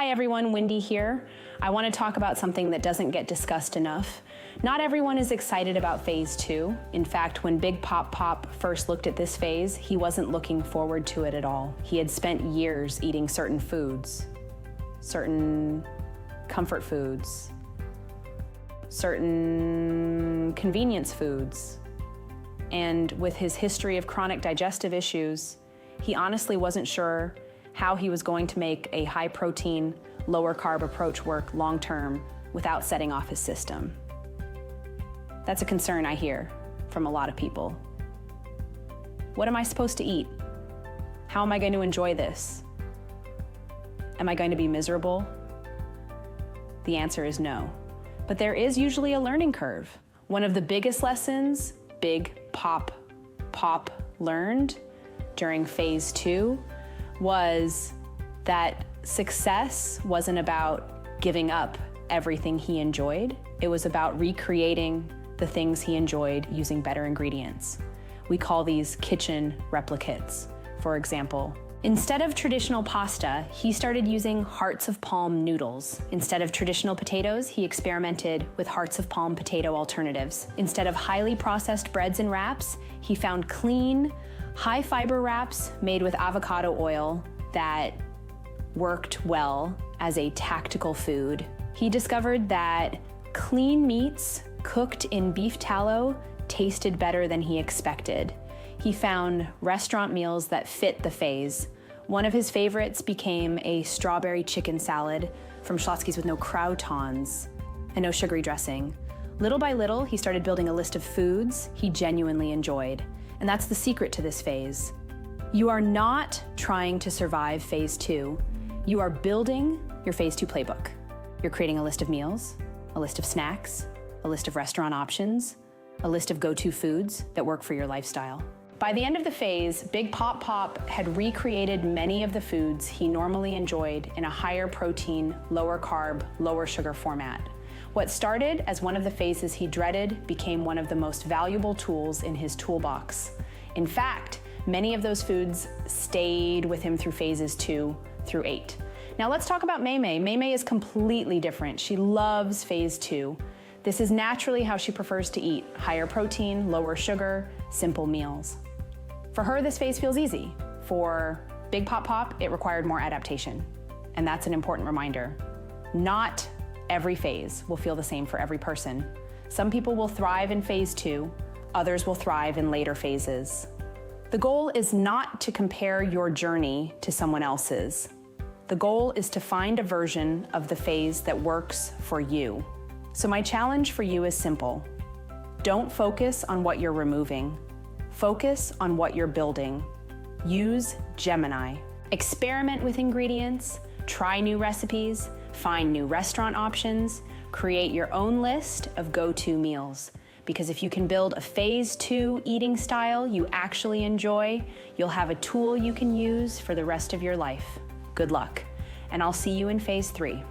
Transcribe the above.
Hi everyone, Wendy here. I want to talk about something that doesn't get discussed enough. Not everyone is excited about phase 2. In fact, when Big Pop first looked at this phase, he wasn't looking forward to it at all. He had spent years eating certain foods, certain comfort foods, certain convenience foods. And with his history of chronic digestive issues, he honestly wasn't sure how he was going to make a high-protein, lower-carb approach work long-term without setting off his system. That's a concern I hear from a lot of people. What am I supposed to eat? How am I going to enjoy this? Am I going to be miserable? The answer is no. But there is usually a learning curve. One of the biggest lessons Big Pop learned during phase 2 was that success wasn't about giving up everything he enjoyed. It was about recreating the things he enjoyed using better ingredients. We call these kitchen replicates. For example, instead of traditional pasta, he started using hearts of palm noodles. Instead of traditional potatoes, he experimented with hearts of palm potato alternatives. Instead of highly processed breads and wraps, he found clean, high-fiber wraps made with avocado oil that worked well as a tactical food. He discovered that clean meats cooked in beef tallow tasted better than he expected. He found restaurant meals that fit the phase. One of his favorites became a strawberry chicken salad from Schlotzsky's with no croutons and no sugary dressing. Little by little, he started building a list of foods he genuinely enjoyed. And that's the secret to this phase. You are not trying to survive phase 2. You are building your phase 2 playbook. You're creating a list of meals, a list of snacks, a list of restaurant options, a list of go-to foods that work for your lifestyle. By the end of the phase, Big Pop had recreated many of the foods he normally enjoyed in a higher protein, lower carb, lower sugar format. What started as one of the phases he dreaded became one of the most valuable tools in his toolbox. In fact, many of those foods stayed with him through phases 2 through 8. Now let's talk about Mei Mei. Mei Mei is completely different. She loves phase 2. This is naturally how she prefers to eat: higher protein, lower sugar, simple meals. For her, this phase feels easy. For Big Pop, it required more adaptation. And that's an important reminder. Not every phase will feel the same for every person. Some people will thrive in phase 2, others will thrive in later phases. The goal is not to compare your journey to someone else's. The goal is to find a version of the phase that works for you. So my challenge for you is simple. Don't focus on what you're removing. Focus on what you're building. Use Gemini. Experiment with ingredients, try new recipes, find new restaurant options, create your own list of go-to meals. Because if you can build a phase 2 eating style you actually enjoy, you'll have a tool you can use for the rest of your life. Good luck, and I'll see you in phase 3.